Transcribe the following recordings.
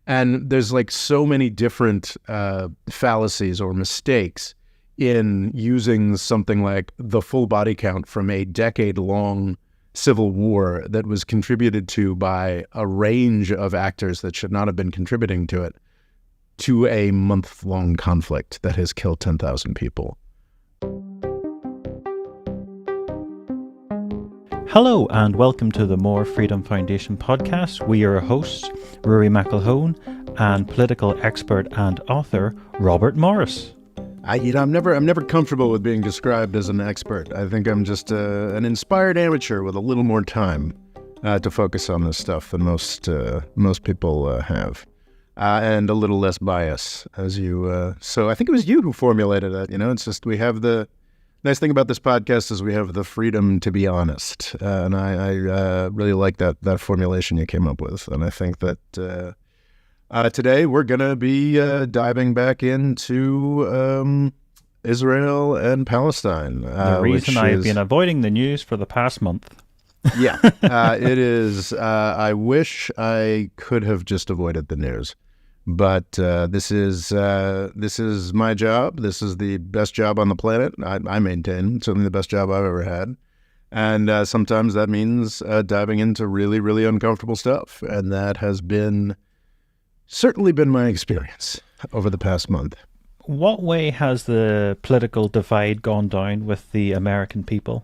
And there's like so many different fallacies or mistakes in using something like the full body count from a decade-long civil war that was contributed to by a range of actors that should not have been contributing to it, to a month-long conflict that has killed 10,000 people. Hello and welcome to the More Freedom Foundation podcast. We are your hosts, Rory McElhone, and political expert and author Robert Morris. I'm never comfortable with being described as an expert. I think I'm just an inspired amateur with a little more time to focus on this stuff than most people have, and a little less bias. So I think it was you who formulated that. It's just we have the nice thing about this podcast is we have the freedom to be honest, and I really like that formulation you came up with, and I think that today we're going to be diving back into Israel and Palestine. The reason I've been avoiding the news for the past month. Yeah, it is. I wish I could have just avoided the news. But this is my job. This is the best job on the planet. I maintain certainly the best job I've ever had, and sometimes that means diving into really, really uncomfortable stuff, and that has certainly been my experience over the past month. What way has the political divide gone down with the American people?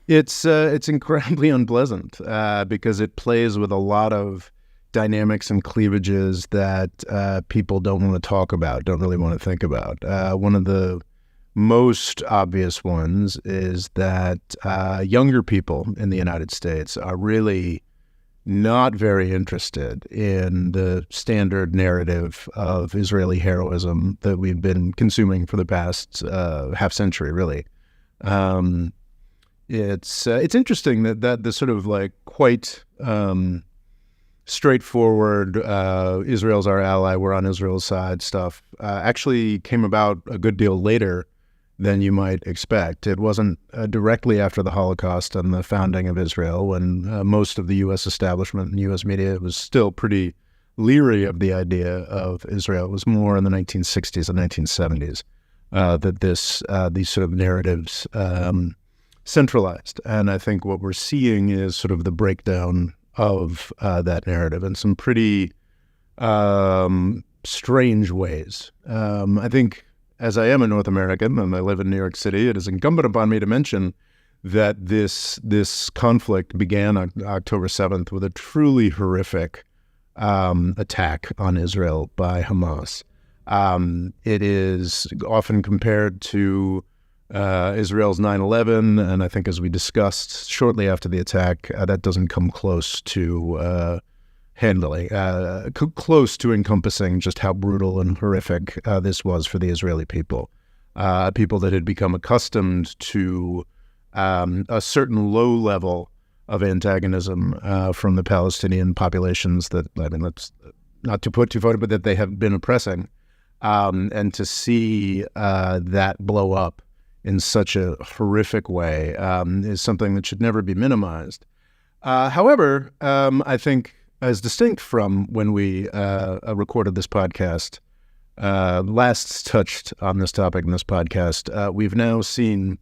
It's incredibly unpleasant because it plays with a lot of dynamics and cleavages that people don't want to talk about, don't really want to think about. One of the most obvious ones is that younger people in the United States are really not very interested in the standard narrative of Israeli heroism that we've been consuming for the past half century, really. It's interesting that the sort of like quite straightforward, Israel's our ally, we're on Israel's side stuff actually came about a good deal later than you might expect. It wasn't directly after the Holocaust and the founding of Israel, when most of the U.S. establishment and U.S. media was still pretty leery of the idea of Israel. It was more in the 1960s and 1970s that these sort of narratives centralized. And I think what we're seeing is sort of the breakdown of that narrative in some pretty strange ways. I think, as I am a North American and I live in New York City, it is incumbent upon me to mention that this conflict began on October 7th with a truly horrific attack on Israel by Hamas. It is often compared to Israel's 9/11, and I think, as we discussed shortly after the attack, that doesn't come close to close to encompassing just how brutal and horrific this was for the Israeli people, people that had become accustomed to a certain low level of antagonism from the Palestinian populations that, let's not to put too far, but that they have been oppressing, and to see that blow up in such a horrific way is something that should never be minimized. However, I think, as distinct from when we recorded this podcast, last touched on this topic in this podcast, we've now seen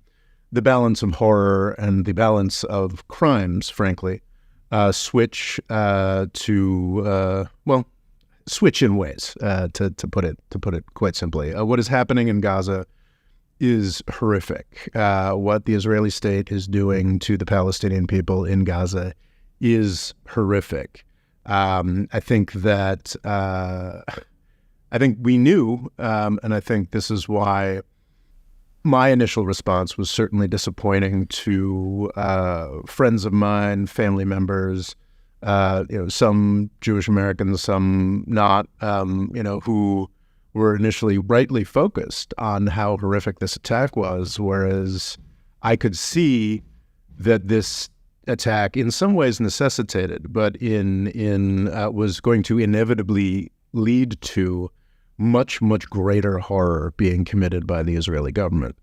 the balance of horror and the balance of crimes, frankly, switch switch in ways, to put it quite simply. What is happening in Gaza is horrific. What the Israeli state is doing to the Palestinian people in Gaza is horrific. I think we knew, and I think this is why my initial response was certainly disappointing to friends of mine, family members, some Jewish Americans, some not, who were initially rightly focused on how horrific this attack was, whereas I could see that this attack in some ways necessitated, but was going to inevitably lead to much, much greater horror being committed by the Israeli government.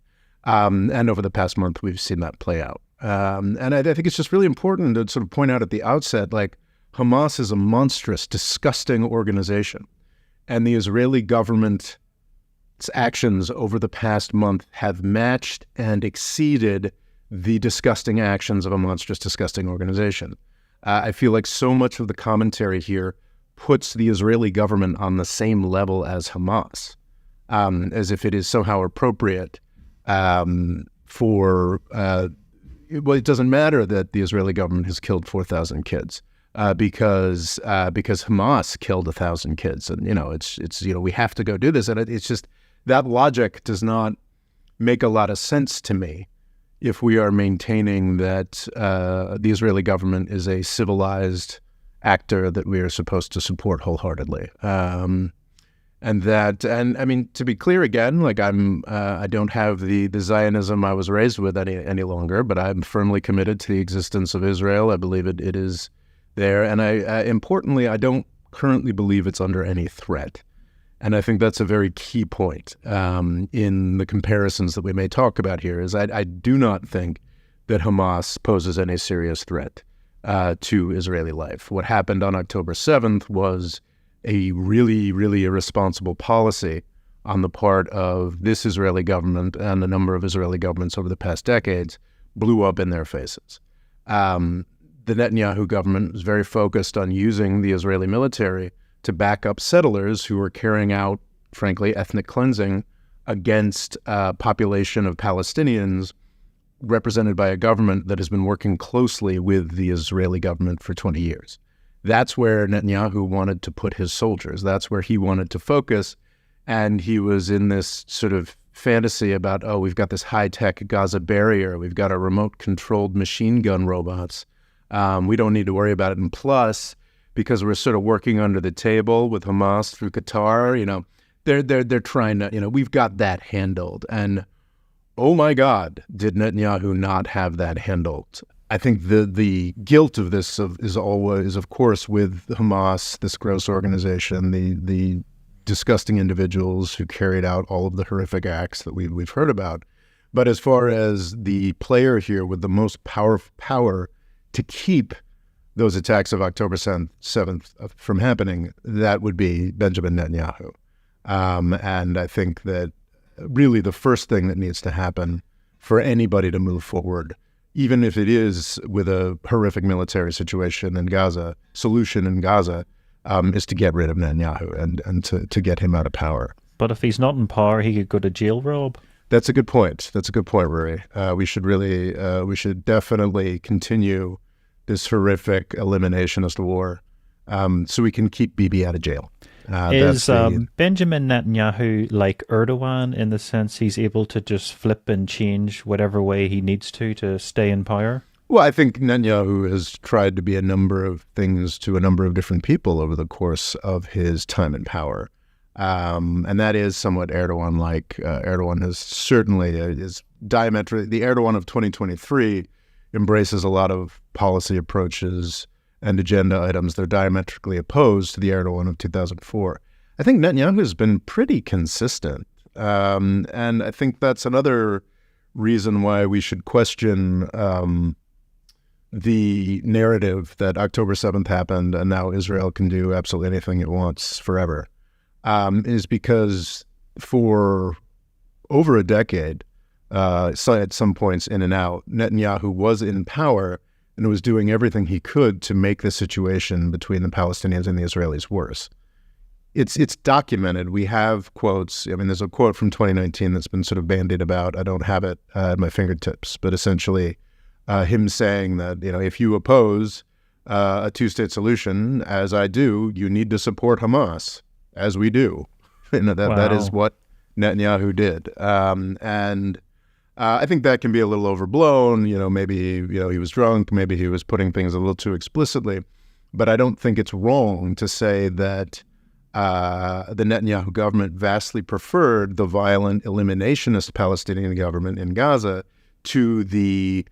And over the past month, we've seen that play out. And I think it's just really important to sort of point out at the outset, like, Hamas is a monstrous, disgusting organization. And the Israeli government's actions over the past month have matched and exceeded the disgusting actions of a monstrous, disgusting organization. I feel like so much of the commentary here puts the Israeli government on the same level as Hamas, as if it is somehow appropriate it doesn't matter that the Israeli government has killed 4,000 kids because Hamas killed 1,000 kids, and it's we have to go do this, and it's just that logic does not make a lot of sense to me if we are maintaining that the Israeli government is a civilized actor that we are supposed to support wholeheartedly. And I mean, to be clear again, like I don't have the Zionism I was raised with any longer, but I'm firmly committed to the existence of Israel. I believe it is there. And importantly, I don't currently believe it's under any threat. And I think that's a very key point in the comparisons that we may talk about here, is I do not think that Hamas poses any serious threat to Israeli life. What happened on October 7th was a really, really irresponsible policy on the part of this Israeli government and a number of Israeli governments over the past decades blew up in their faces. The Netanyahu government was very focused on using the Israeli military to back up settlers who were carrying out, frankly, ethnic cleansing against a population of Palestinians represented by a government that has been working closely with the Israeli government for 20 years. That's where Netanyahu wanted to put his soldiers. That's where he wanted to focus. And he was in this sort of fantasy about, we've got this high-tech Gaza barrier. We've got our remote-controlled machine gun robots. We don't need to worry about it. And plus, because we're sort of working under the table with Hamas through Qatar, they're trying to, we've got that handled. And oh my God, did Netanyahu not have that handled? I think the guilt of this is always, of course, with Hamas, this gross organization, the disgusting individuals who carried out all of the horrific acts that we've heard about. But as far as the player here with the most power to keep those attacks of October 7th from happening, that would be Benjamin Netanyahu. And I think that really the first thing that needs to happen for anybody to move forward, even if it is with a horrific military solution in Gaza, is to get rid of Netanyahu and to get him out of power. But if he's not in power, he could go to jail, Rob. That's a good point. Rory. We should definitely continue this horrific eliminationist war so we can keep Bibi out of jail. Is Benjamin Netanyahu like Erdogan in the sense he's able to just flip and change whatever way he needs to stay in power? Well, I think Netanyahu has tried to be a number of things to a number of different people over the course of his time in power. And that is somewhat Erdogan-like. Erdogan has certainly is diametrically, the Erdogan of 2023 embraces a lot of policy approaches and agenda items that are diametrically opposed to the Erdogan of 2004. I think Netanyahu has been pretty consistent. And I think that's another reason why we should question the narrative that October 7th happened and now Israel can do absolutely anything it wants forever, is because for over a decade, so at some points in and out, Netanyahu was in power and was doing everything he could to make the situation between the Palestinians and the Israelis worse. It's documented. We have quotes. I mean, there's a quote from 2019 that's been sort of bandied about. I don't have it at my fingertips, but essentially him saying that, if you oppose a two-state solution, as I do, you need to support Hamas, as we do. That is what Netanyahu did. And I think that can be a little overblown. Maybe he was drunk. Maybe he was putting things a little too explicitly. But I don't think it's wrong to say that the Netanyahu government vastly preferred the violent eliminationist Palestinian government in Gaza to the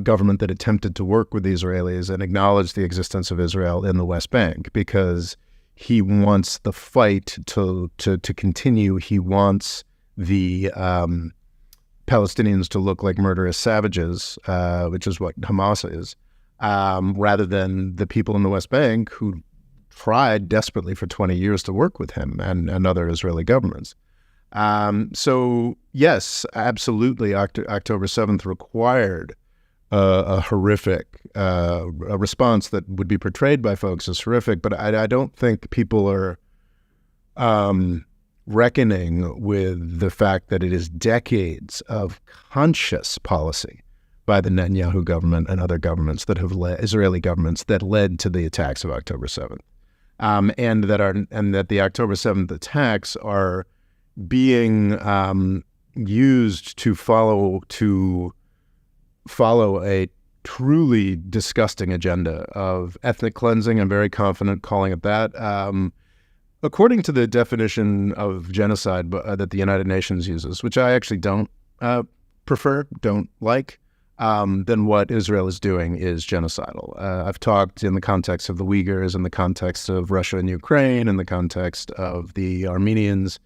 government that attempted to work with the Israelis and acknowledge the existence of Israel in the West Bank, because he wants the fight to continue. He wants the Palestinians to look like murderous savages, which is what Hamas is. rather than the people in the West Bank who tried desperately for 20 years to work with him and other Israeli governments. So yes, absolutely, October 7th required a horrific a response that would be portrayed by folks as horrific, but I don't think people are reckoning with the fact that it is decades of conscious policy by the Netanyahu government and other governments that have Israeli governments that led to the attacks of October 7th, and that the October 7th attacks are being used to follow a truly disgusting agenda of ethnic cleansing. I'm very confident calling it that. According to the definition of genocide that the United Nations uses, which I actually don't don't like, then what Israel is doing is genocidal. I've talked in the context of the Uyghurs, in the context of Russia and Ukraine, in the context of the Armenians,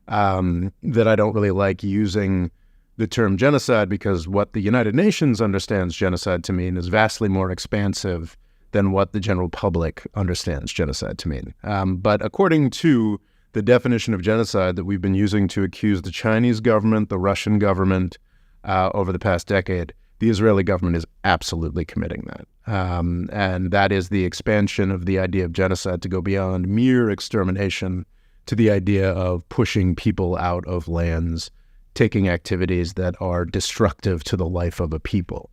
that I don't really like using the term genocide, because what the United Nations understands genocide to mean is vastly more expansive than what the general public understands genocide to mean. But according to the definition of genocide that we've been using to accuse the Chinese government, the Russian government over the past decade, the Israeli government is absolutely committing that. And that is the expansion of the idea of genocide to go beyond mere extermination to the idea of pushing people out of lands, taking activities that are destructive to the life of a people.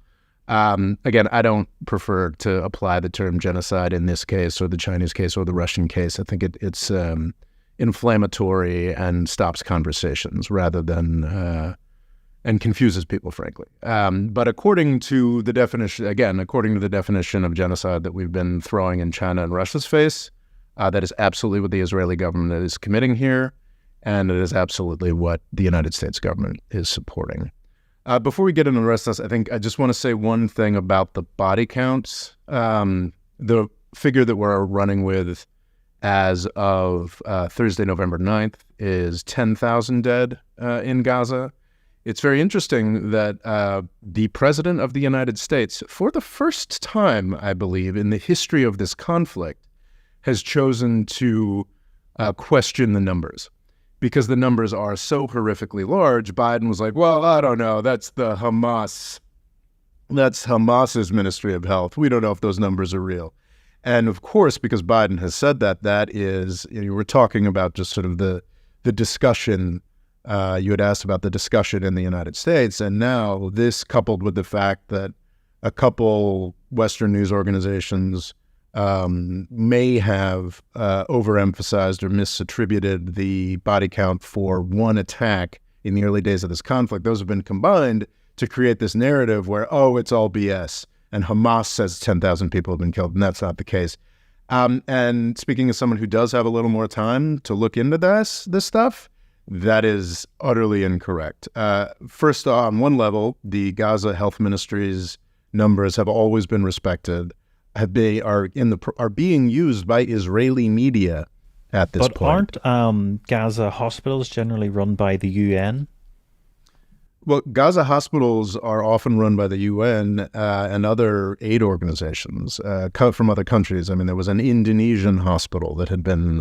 Again, I don't prefer to apply the term genocide in this case or the Chinese case or the Russian case. I think it's inflammatory and stops conversations rather than and confuses people, frankly. But according to the definition of genocide that we've been throwing in China and Russia's face, that is absolutely what the Israeli government is committing here. And it is absolutely what the United States government is supporting. Before we get into the rest of this, I think I just want to say one thing about the body counts. The figure that we're running with as of Thursday, November 9th, is 10,000 dead in Gaza. It's very interesting that the President of the United States, for the first time, I believe, in the history of this conflict, has chosen to question the numbers. Because the numbers are so horrifically large. Biden was like, well, I don't know, that's Hamas's Ministry of Health. We don't know if those numbers are real. And of course, because Biden has said that, that is, we're talking about just sort of the discussion. You had asked about the discussion in the United States, and now this coupled with the fact that a couple Western news organizations may have overemphasized or misattributed the body count for one attack in the early days of this conflict. Those have been combined to create this narrative where, oh, it's all BS, and Hamas says 10,000 people have been killed, and that's not the case. And speaking as someone who does have a little more time to look into this stuff, that is utterly incorrect. First, on one level, the Gaza Health Ministry's numbers have always been respected. Are being used by Israeli media at this point. But aren't Gaza hospitals generally run by the UN? Well, Gaza hospitals are often run by the UN and other aid organizations from other countries. I mean, there was an Indonesian hospital that had been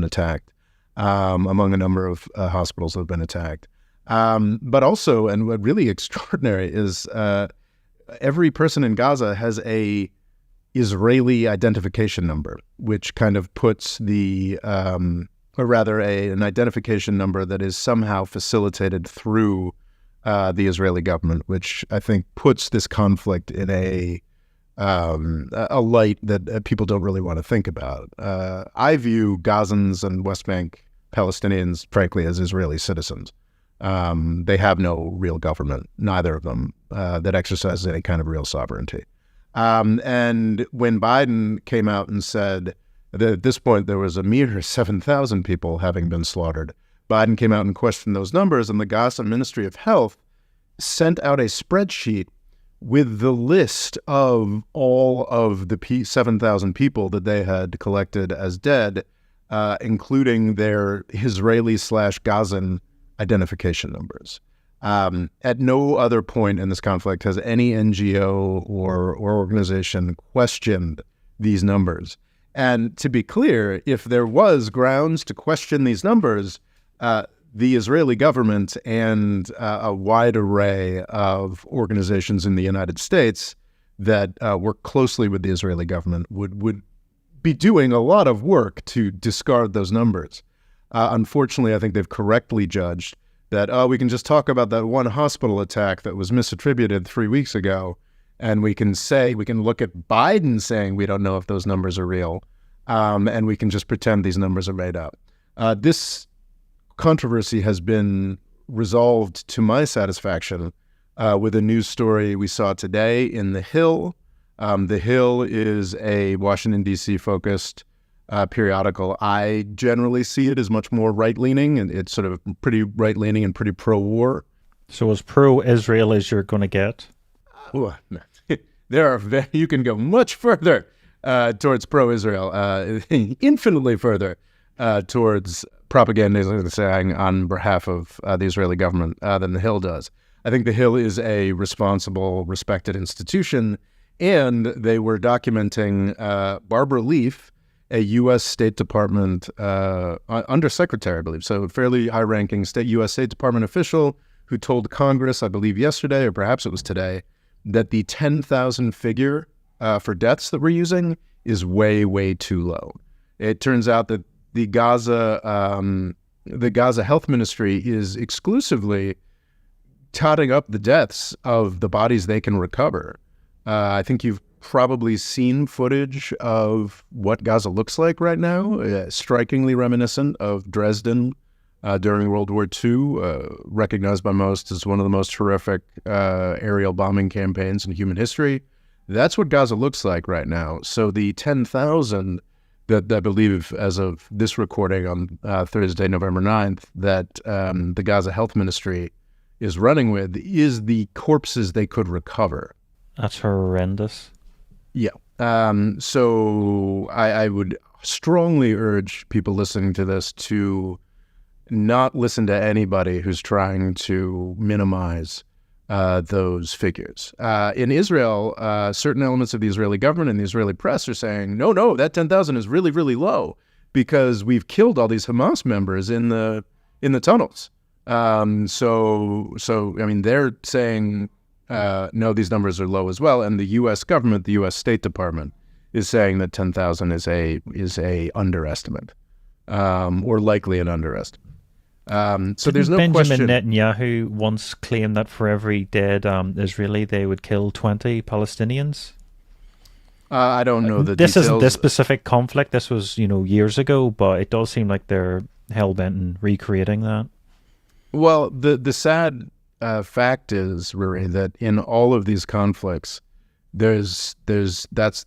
attacked, among a number of hospitals that have been attacked. But also, and what really extraordinary is every person in Gaza has a Israeli identification number, which kind of puts an identification number that is somehow facilitated through the Israeli government, which I think puts this conflict in a light that people don't really want to think about. I view Gazans and West Bank Palestinians, frankly, as Israeli citizens. They have no real government, neither of them, that exercises any kind of real sovereignty. And when Biden came out and said that at this point there was a mere 7,000 people having been slaughtered, Biden came out and questioned those numbers, and the Gaza Ministry of Health sent out a spreadsheet with the list of all of the 7,000 people that they had collected as dead, including their Israeli/Gazan identification numbers. At no other point in this conflict has any NGO or organization questioned these numbers. And to be clear, if there was grounds to question these numbers, the Israeli government and a wide array of organizations in the United States that work closely with the Israeli government would be doing a lot of work to discard those numbers. Unfortunately, I think they've correctly judged that we can just talk about that one hospital attack that was misattributed 3 weeks ago, and we can look at Biden saying we don't know if those numbers are real, and we can just pretend these numbers are made up. This controversy has been resolved to my satisfaction with a news story we saw today in The Hill. The Hill is a Washington, D.C. focused periodical. I generally see it as much more right-leaning, and it's sort of pretty right-leaning and pretty pro-war. So as pro-Israel as you're going to get? You can go much further towards pro-Israel, infinitely further towards propagandizing on behalf of the Israeli government than The Hill does. I think The Hill is a responsible, respected institution, and they were documenting Barbara Leaf, a U.S. State Department undersecretary, I believe, so a fairly high-ranking U.S. State Department official who told Congress, I believe yesterday, or perhaps it was today, that the 10,000 figure for deaths that we're using is way, way too low. It turns out that the Gaza Health Ministry is exclusively totting up the deaths of the bodies they can recover. I think you've probably seen footage of what Gaza looks like right now, strikingly reminiscent of Dresden during World War II, recognized by most as one of the most horrific aerial bombing campaigns in human history. That's what Gaza looks like right now. So the 10,000 that I believe, as of this recording on Thursday, November 9th, that the Gaza Health Ministry is running with is the corpses they could recover. That's horrendous. Yeah. So I would strongly urge people listening to this to not listen to anybody who's trying to minimize those figures. In Israel, certain elements of the Israeli government and the Israeli press are saying, no, that 10,000 is really, really low because we've killed all these Hamas members in the tunnels. So I mean, they're saying, no, these numbers are low as well. And the U.S. government, the U.S. State Department, is saying that 10,000 is a underestimate, or likely an underestimate. So there's no question. Benjamin Netanyahu once claimed that for every dead Israeli, they would kill 20 Palestinians. I don't know the this details. Isn't this specific conflict. This was, years ago, but it does seem like they're hell-bent in recreating that. Well, the sad fact is, Rory, that in all of these conflicts, that's the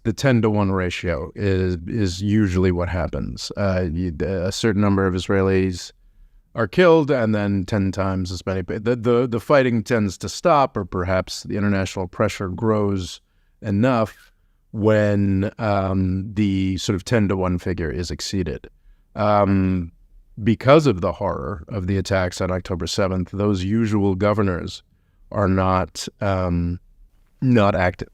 10-to-1 ratio is usually what happens. A certain number of Israelis are killed, and then 10 times as many. The fighting tends to stop, or perhaps the international pressure grows enough when the sort of 10-to-1 figure is exceeded. Because of the horror of the attacks on October 7th, those usual governors are not active.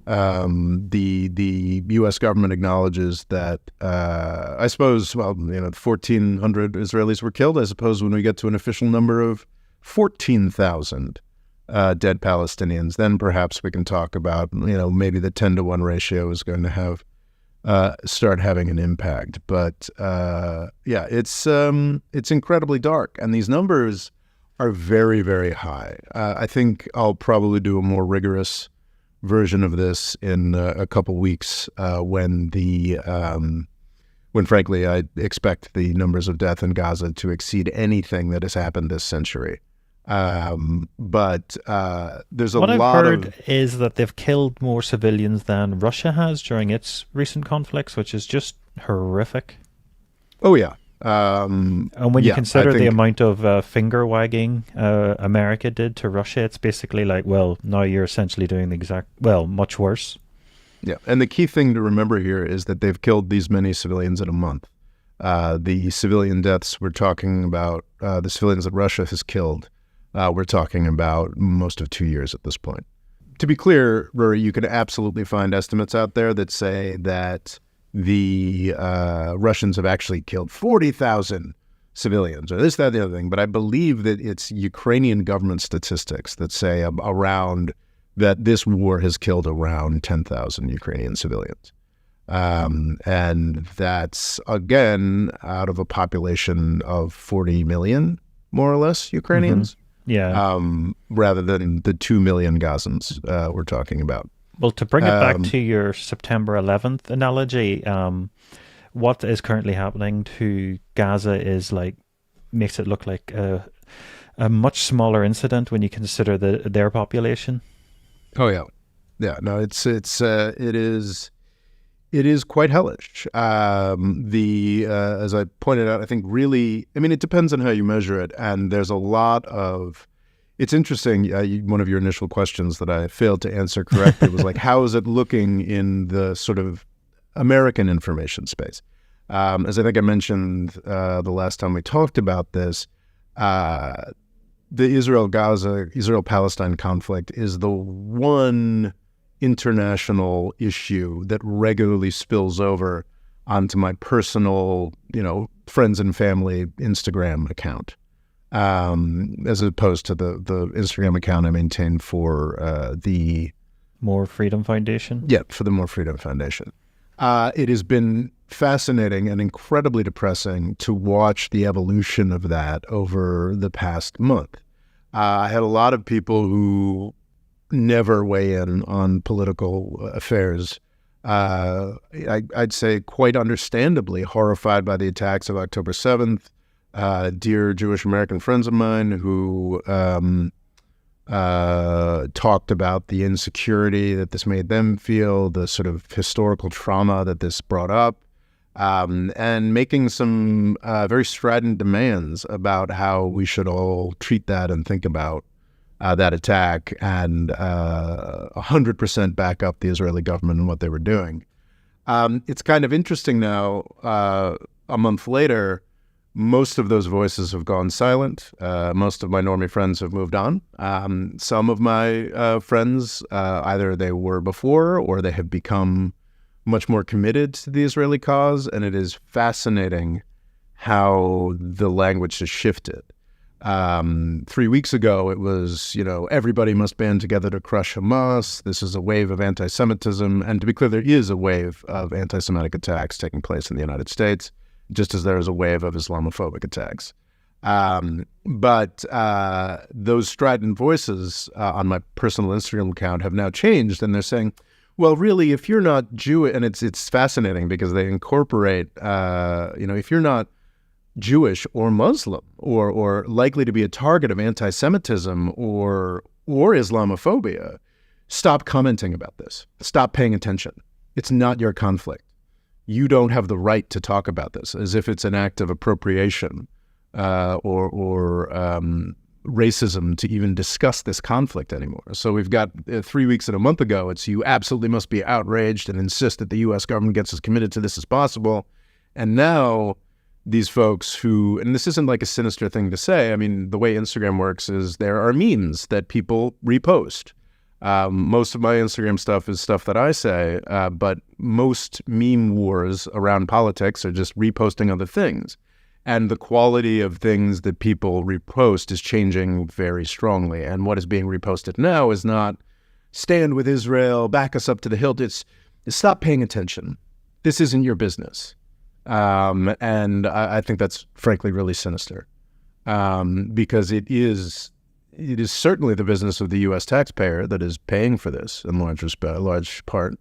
The U.S. government acknowledges that, I suppose, 1,400 Israelis were killed. I suppose when we get to an official number of 14,000 dead Palestinians, then perhaps we can talk about, maybe the 10-to-1 ratio is going to have start having an impact. But it's incredibly dark, and these numbers are very, very high. I think I'll probably do a more rigorous version of this in a couple weeks when frankly I expect the numbers of death in Gaza to exceed anything that has happened this century. But there's a lot of... What I've heard is that they've killed more civilians than Russia has during its recent conflicts, which is just horrific. Oh, yeah. And when you consider the amount of finger wagging America did to Russia, it's basically like, well, now you're essentially doing much worse. Yeah, and the key thing to remember here is that they've killed these many civilians in a month. The civilian deaths we're talking about, the civilians that Russia has killed, We're talking about most of 2 years at this point. To be clear, Rory, you can absolutely find estimates out there that say that the Russians have actually killed 40,000 civilians, or this, that, the other thing. But I believe that it's Ukrainian government statistics that say around that this war has killed around 10,000 Ukrainian civilians. And that's, again, out of a population of 40 million, more or less, Ukrainians. Yeah. Rather than the 2 million Gazans we're talking about. Well, to bring it back to your September 11th analogy, what is currently happening to Gaza is makes it look like a much smaller incident when you consider their population. Oh yeah. No, it is quite hellish. As I pointed out, I think really, it depends on how you measure it, and there's a lot of. It's interesting. One of your initial questions that I failed to answer correctly was how is it looking in the sort of American information space? As I think I mentioned the last time we talked about this, the Israel-Palestine conflict is the one international issue that regularly spills over onto my personal, friends and family Instagram account, as opposed to the Instagram account I maintain for the More Freedom Foundation. Yeah, for the More Freedom Foundation. It has been fascinating and incredibly depressing to watch the evolution of that over the past month. I had a lot of people who never weigh in on political affairs. I'd say quite understandably horrified by the attacks of October 7th. Dear Jewish American friends of mine who talked about the insecurity that this made them feel, the sort of historical trauma that this brought up, and making some very strident demands about how we should all treat that and think about that attack, and 100% back up the Israeli government and what they were doing. It's kind of interesting now, a month later, most of those voices have gone silent. Most of my normie friends have moved on. Some of my friends, either they were before or they have become much more committed to the Israeli cause, and it is fascinating how the language has shifted. 3 weeks ago, it was, everybody must band together to crush Hamas. This is a wave of anti-Semitism. And to be clear, there is a wave of anti-Semitic attacks taking place in the United States, just as there is a wave of Islamophobic attacks. But those strident voices on my personal Instagram account have now changed, and they're saying, well, really, if you're not Jewish, and it's fascinating because they incorporate, if you're not Jewish or Muslim or likely to be a target of anti-Semitism or Islamophobia, stop commenting about this. Stop paying attention. It's not your conflict. You don't have the right to talk about this, as if it's an act of appropriation or racism to even discuss this conflict anymore. So we've got 3 weeks and a month ago, it's you absolutely must be outraged and insist that the U.S. government gets as committed to this as possible. And now these folks who, and this isn't like a sinister thing to say, the way Instagram works is there are memes that people repost. Most of my Instagram stuff is stuff that I say, but most meme wars around politics are just reposting other things. And the quality of things that people repost is changing very strongly. And what is being reposted now is not stand with Israel, back us up to the hilt. It's stop paying attention. This isn't your business. And I think that's frankly really sinister, because it is certainly the business of the U.S. taxpayer that is paying for this in large part.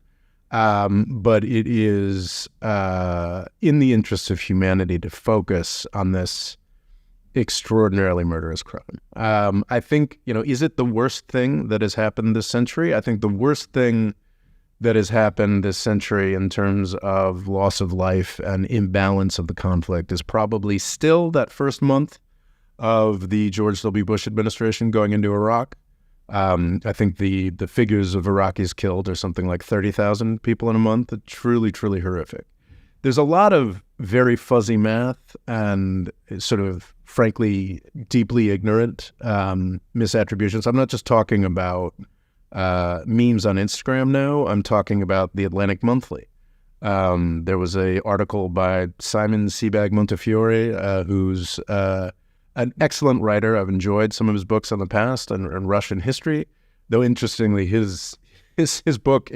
But it is in the interests of humanity to focus on this extraordinarily murderous crime. I think, is it the worst thing that has happened this century? I think the worst thing that has happened this century in terms of loss of life and imbalance of the conflict is probably still that first month of the George W. Bush administration going into Iraq. I think the figures of Iraqis killed are something like 30,000 people in a month. Truly, truly horrific. There's a lot of very fuzzy math and sort of, frankly, deeply ignorant misattributions. I'm not just talking about memes on Instagram now. I'm talking about the Atlantic Monthly. There was an article by Simon Sebag Montefiore, who's an excellent writer. I've enjoyed some of his books in the past and Russian history, though interestingly, his book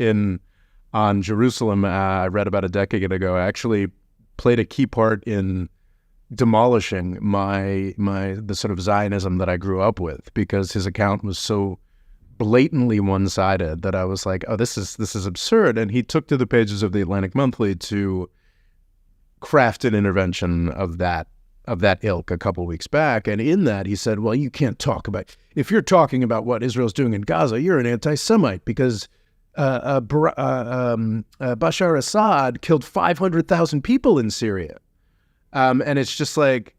on Jerusalem, I read about a decade ago, actually played a key part in demolishing the sort of Zionism that I grew up with, because his account was so blatantly one-sided that I was like, oh, this is absurd. And he took to the pages of the Atlantic Monthly to craft an intervention of that ilk a couple of weeks back. And in that, he said, well, you can't talk about, if you're talking about what Israel's doing in Gaza, you're an anti-Semite, because Bashar Assad killed 500,000 people in Syria. And it's just like,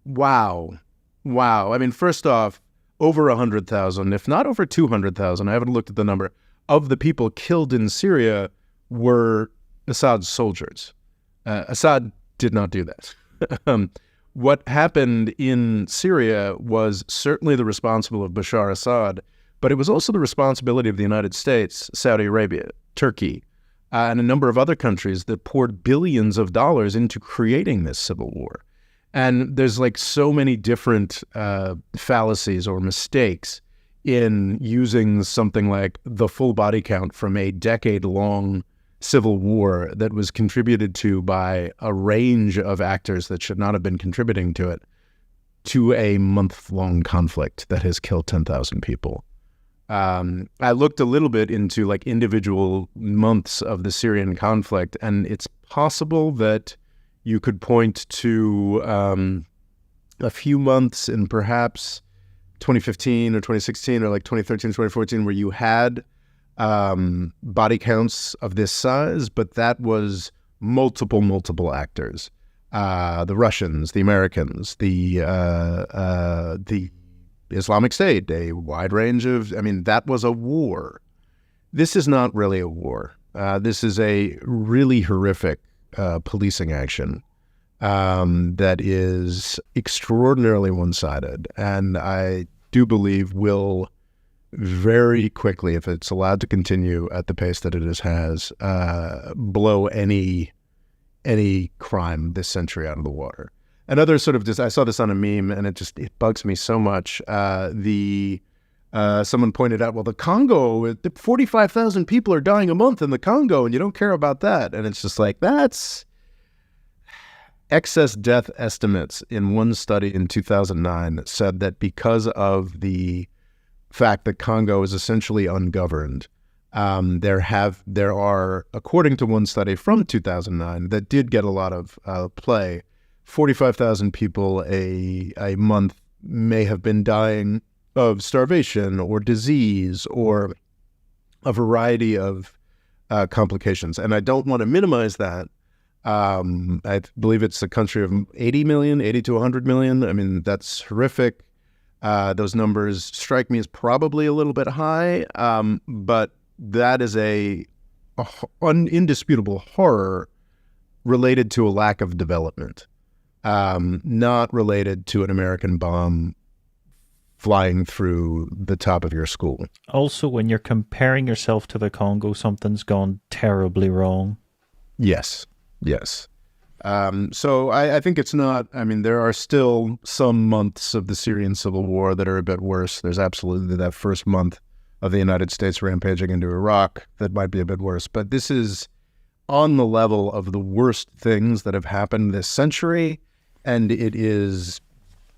wow. I mean, first off, over 100,000, if not over 200,000, I haven't looked at the number, of the people killed in Syria were Assad's soldiers. Assad did not do that. What happened in Syria was certainly the responsibility of Bashar Assad, but it was also the responsibility of the United States, Saudi Arabia, Turkey, and a number of other countries that poured billions of dollars into creating this civil war. And there's like so many different fallacies or mistakes in using something like the full body count from a decade-long civil war that was contributed to by a range of actors that should not have been contributing to it, to a month-long conflict that has killed 10,000 people. I looked a little bit into like individual months of the Syrian conflict, and it's possible that you could point to a few months in perhaps 2015 or 2016 or like 2013, 2014, where you had body counts of this size, but that was multiple actors. The Russians, the Americans, the Islamic State, a wide range of, I mean, that was a war. This is not really a war. This is a really horrific policing action that is extraordinarily one-sided, and I do believe will very quickly, if it's allowed to continue at the pace that it has, blow any crime this century out of the water. Another sort of, I saw this on a meme, and it bugs me so much. Someone pointed out, well, the Congo, 45,000 people are dying a month in the Congo, and you don't care about that. And it's just like, that's excess death estimates in one study in 2009 said that because of the fact that Congo is essentially ungoverned, there are, according to one study from 2009 that did get a lot of play, 45,000 people a month may have been dying of starvation or disease or a variety of complications. And I don't want to minimize that. I believe it's a country of 80 to 100 million. I mean, that's horrific. Those numbers strike me as probably a little bit high, but that is an indisputable horror related to a lack of development. Not related to an American bomb flying through the top of your school. Also, when you're comparing yourself to the Congo, something's gone terribly wrong. Yes. So I think it's not, I mean, there are still some months of the Syrian civil war that are a bit worse. There's absolutely that first month of the United States rampaging into Iraq that might be a bit worse. But this is on the level of the worst things that have happened this century, and it is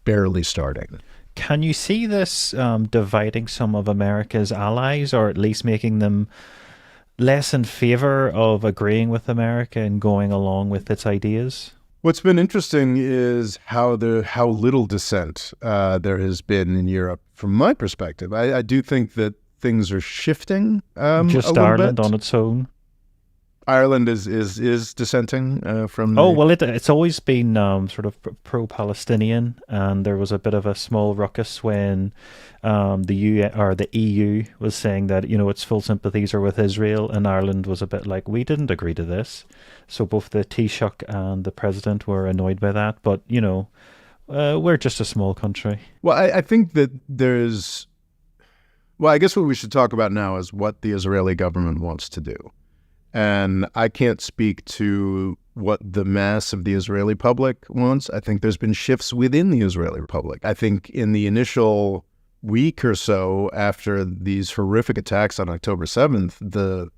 barely starting. Can you see this dividing some of America's allies, or at least making them less in favor of agreeing with America and going along with its ideas? What's been interesting is how little dissent there has been in Europe from my perspective. I do think that things are shifting just a little Ireland bit. on its own. Ireland is dissenting from Oh the. well, it's always been sort of pro-Palestinian, and there was a bit of a small ruckus when the or the EU was saying that its full sympathies are with Israel, and Ireland was a bit like, we didn't agree to this. So both the Taoiseach and the president were annoyed by that, but we're just a small country. Well, I think that there's. Well, I guess what we should talk about now is what the Israeli government wants to do. And I can't speak to what the mass of the Israeli public wants. I think there's been shifts within the Israeli public. I think in the initial week or so after these horrific attacks on October 7th, the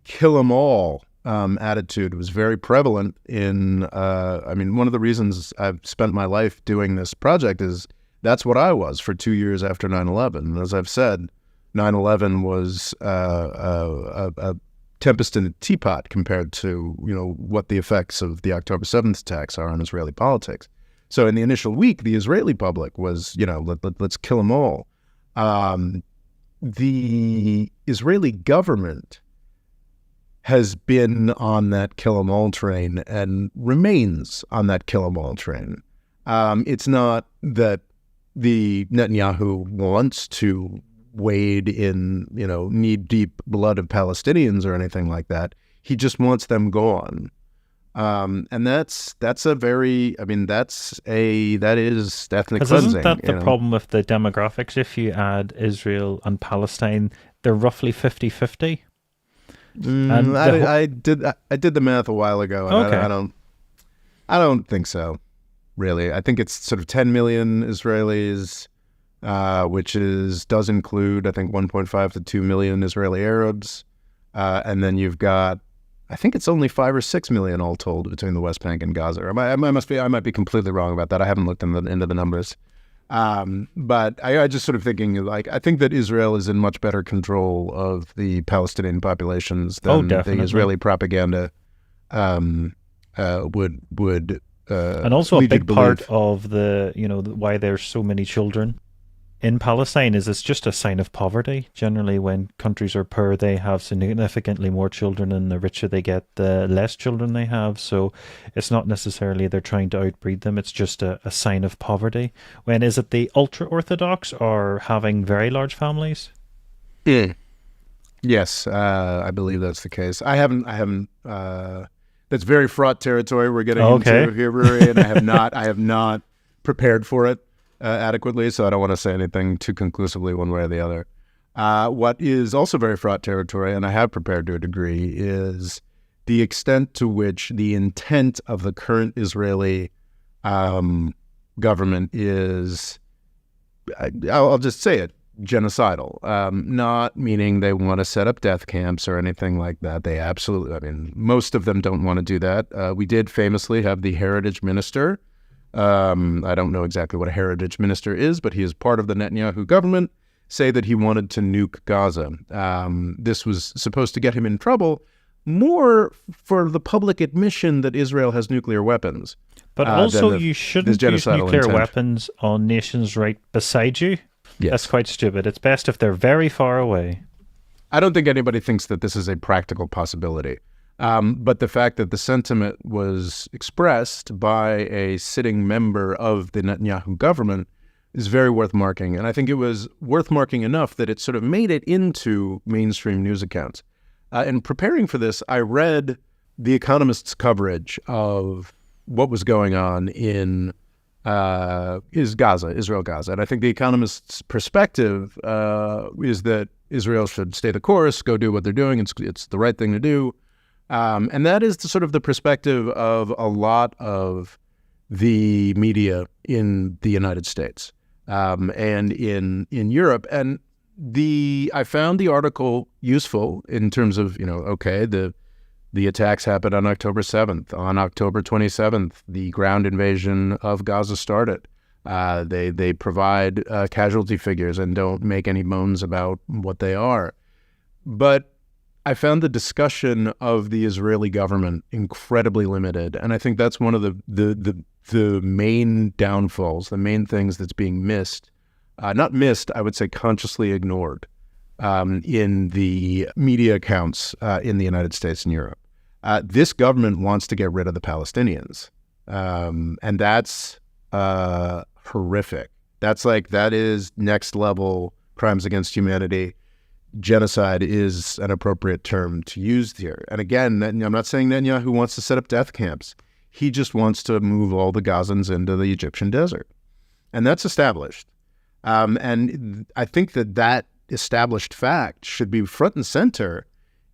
kill 'em all attitude was very prevalent in, one of the reasons I've spent my life doing this project is that's what I was for 2 years after 9/11. And as I've said, 9/11 was a tempest in a teapot compared to, what the effects of the October 7th attacks are on Israeli politics. So in the initial week, the Israeli public was, let's kill them all. The Israeli government has been on that kill 'em all train and remains on that kill 'em all train. It's not that the Netanyahu wants to wade in, knee-deep blood of Palestinians or anything like that. He just wants them gone. And that's a very, that is ethnic cleansing. Isn't that the problem with the demographics? If you add Israel and Palestine, they're roughly 50-50. I did the math a while ago, and Okay. I don't think so. Really, I think it's sort of 10 million Israelis, which does include, I think, 1.5 to 2 million Israeli Arabs, and then you've got, I think it's only 5 or 6 million all told between the West Bank and Gaza. I might be completely wrong about that. I haven't looked into the numbers, but I just sort of thinking, like, I think that Israel is in much better control of the Palestinian populations than the Israeli propaganda would. And also a big part of the why there's so many children in Palestine is it's just a sign of poverty. Generally, when countries are poor, they have significantly more children, and the richer they get, the less children they have. So it's not necessarily they're trying to outbreed them. It's just a sign of poverty. When is it the ultra-Orthodox are having very large families? Yeah. Yes, I believe that's the case. I haven't. That's very fraught territory we're getting into here, Rory, and I have not prepared for it adequately, so I don't want to say anything too conclusively one way or the other. What is also very fraught territory, and I have prepared to a degree, is the extent to which the intent of the current Israeli government is, I'll just say it, genocidal, not meaning they want to set up death camps or anything like that. They absolutely, most of them don't want to do that. We did famously have the heritage minister. I don't know exactly what a heritage minister is, but he is part of the Netanyahu government, say that he wanted to nuke Gaza. This was supposed to get him in trouble more for the public admission that Israel has nuclear weapons. But also you shouldn't use nuclear weapons on nations right beside you. Yes. That's quite stupid. It's best if they're very far away. I don't think anybody thinks that this is a practical possibility. But the fact that the sentiment was expressed by a sitting member of the Netanyahu government is very worth marking. And I think it was worth marking enough that it sort of made it into mainstream news accounts. In preparing for this, I read The Economist's coverage of what was going on in Israel, Gaza. And I think The Economist's perspective is that Israel should stay the course, go do what they're doing. It's the right thing to do. And that is the perspective of a lot of the media in the United States and in Europe. And I found the article useful in terms of, the attacks happened on October 7th. On October 27th, the ground invasion of Gaza started. They provide casualty figures and don't make any moans about what they are. But I found the discussion of the Israeli government incredibly limited, and I think that's one of the main downfalls, the main things that's being missed. Not missed, I would say consciously ignored in the media accounts in the United States and Europe. This government wants to get rid of the Palestinians, and that's horrific. That is next level crimes against humanity. Genocide is an appropriate term to use here. And again, I'm not saying Netanyahu wants to set up death camps. He just wants to move all the Gazans into the Egyptian desert. And that's established. And I think that established fact should be front and center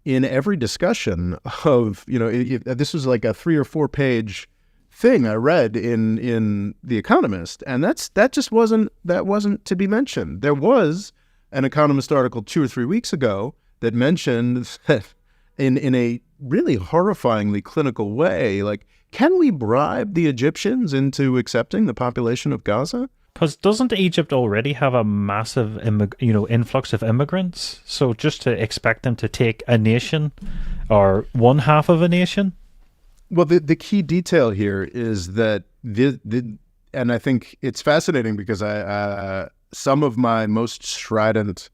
in every discussion of, this was like a 3 or 4 page thing I read in The Economist, and that wasn't to be mentioned. There was an Economist article 2 or 3 weeks ago that mentioned that in a really horrifyingly clinical way, like, can we bribe the Egyptians into accepting the population of Gaza? Because doesn't Egypt already have a massive influx of immigrants? So just to expect them to take a nation or one half of a nation? Well, the key detail here is that and I think it's fascinating because some of my most strident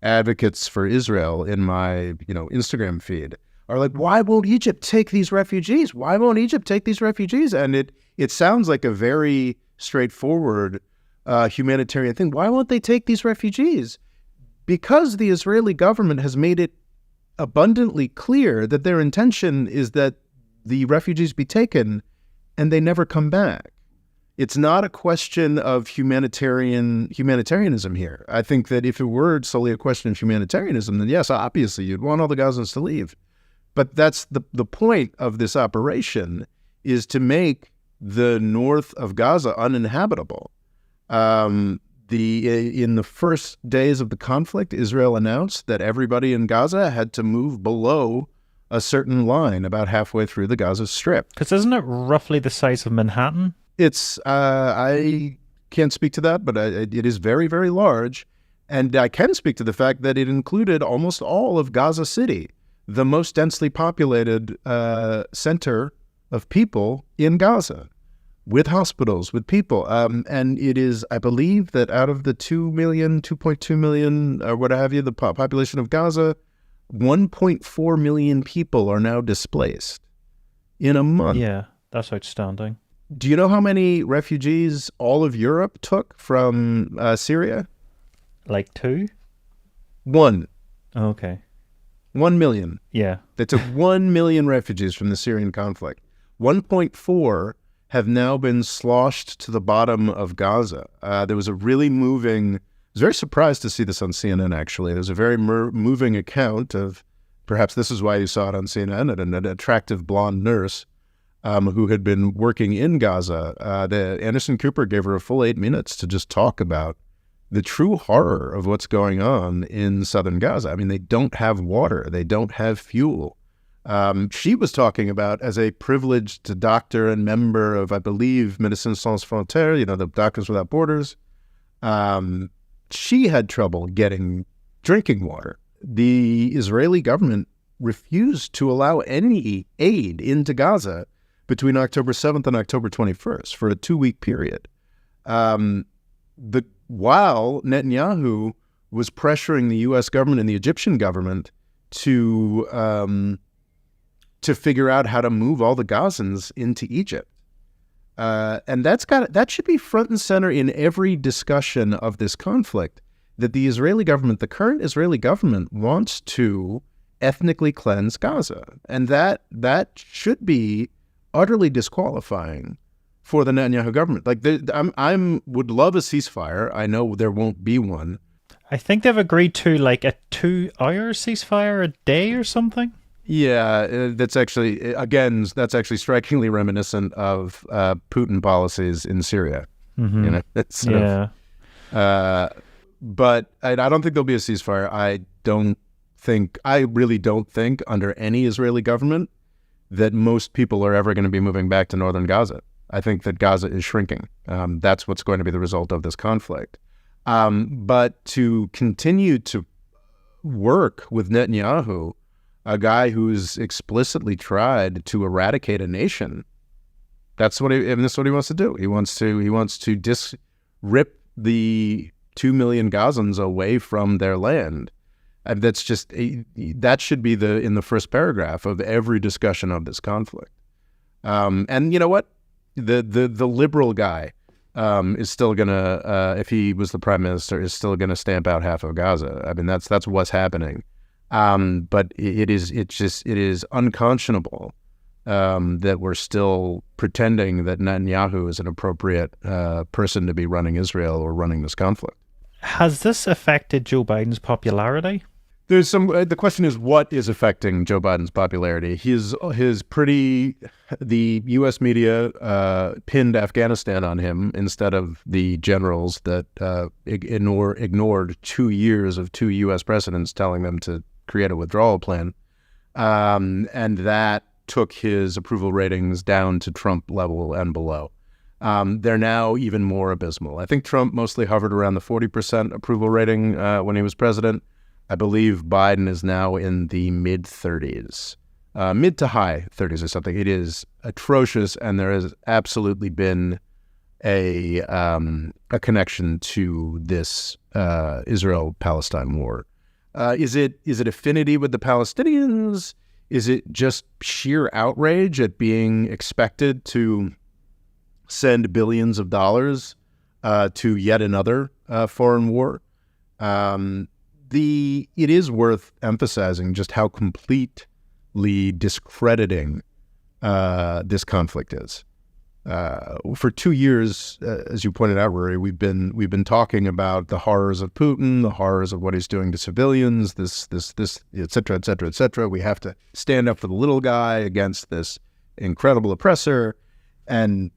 advocates for Israel in my Instagram feed are like, why won't Egypt take these refugees? Why won't Egypt take these refugees? And it sounds like a very straightforward humanitarian thing. Why won't they take these refugees? Because the Israeli government has made it abundantly clear that their intention is that the refugees be taken and they never come back. It's not a question of humanitarianism here. I think that if it were solely a question of humanitarianism, then yes, obviously you'd want all the Gazans to leave. But that's the point of this operation, is to make the north of Gaza uninhabitable. In the first days of the conflict, Israel announced that everybody in Gaza had to move below a certain line about halfway through the Gaza Strip. Because isn't it roughly the size of Manhattan? It's, I can't speak to that, but it is very, very large. And I can speak to the fact that it included almost all of Gaza City, the most densely populated center of people in Gaza, with hospitals, with people. And it is, I believe, that out of the 2.2 million, or what have you, the population of Gaza, 1.4 million people are now displaced in a month. Yeah, that's outstanding. Do you know how many refugees all of Europe took from Syria? Like 2? 1. Oh, okay. 1 million. Yeah. They took 1 million refugees from the Syrian conflict. 1.4 have now been sloshed to the bottom of Gaza. There was a really moving, I was very surprised to see this on CNN, actually. There's a very moving account of, perhaps this is why you saw it on CNN, an attractive blonde nurse who had been working in Gaza. Anderson Cooper gave her a full 8 minutes to just talk about the true horror of what's going on in southern Gaza. I mean, they don't have water. They don't have fuel. She was talking about, as a privileged doctor and member of, I believe, Médecins Sans Frontières, the Doctors Without Borders, she had trouble getting drinking water. The Israeli government refused to allow any aid into Gaza between October 7th and October 21st for a 2-week period. While Netanyahu was pressuring the U.S. government and the Egyptian government to figure out how to move all the Gazans into Egypt. And that should be front and center in every discussion of this conflict, that the Israeli government, the current Israeli government, wants to ethnically cleanse Gaza. And that should be utterly disqualifying for the Netanyahu government. Like, I would love a ceasefire. I know there won't be one. I think they've agreed to like a 2-hour ceasefire a day or something. Yeah, that's actually strikingly reminiscent of Putin policies in Syria. Mm-hmm. Yeah. But I don't think there'll be a ceasefire. I really don't think under any Israeli government that most people are ever going to be moving back to northern Gaza. I think that Gaza is shrinking. That's what's going to be the result of this conflict. But to continue to work with Netanyahu, a guy who's explicitly tried to eradicate a nation, that's what he wants to do. He wants to rip the 2 million Gazans away from their land. That's just that should be in the first paragraph of every discussion of this conflict. And you know what? The liberal guy is still gonna, if he was the prime minister, is still gonna stamp out half of Gaza. I mean, that's what's happening. But it is unconscionable that we're still pretending that Netanyahu is an appropriate person to be running Israel or running this conflict. Has this affected Joe Biden's popularity? There's some. The question is, what is affecting Joe Biden's popularity? The U.S. media pinned Afghanistan on him instead of the generals that ignored 2 years of 2 U.S. presidents telling them to create a withdrawal plan, and that took his approval ratings down to Trump level and below. They're now even more abysmal. I think Trump mostly hovered around the 40% approval rating when he was president. I believe Biden is now in the mid-30s, mid to high 30s or something. It is atrocious, and there has absolutely been a connection to this Israel-Palestine war. Is it affinity with the Palestinians? Is it just sheer outrage at being expected to send billions of dollars to yet another foreign war? It is worth emphasizing just how completely discrediting this conflict is. For 2 years, as you pointed out, Rory, we've been talking about the horrors of Putin, the horrors of what he's doing to civilians, this, et cetera, et cetera, et cetera. We have to stand up for the little guy against this incredible oppressor. And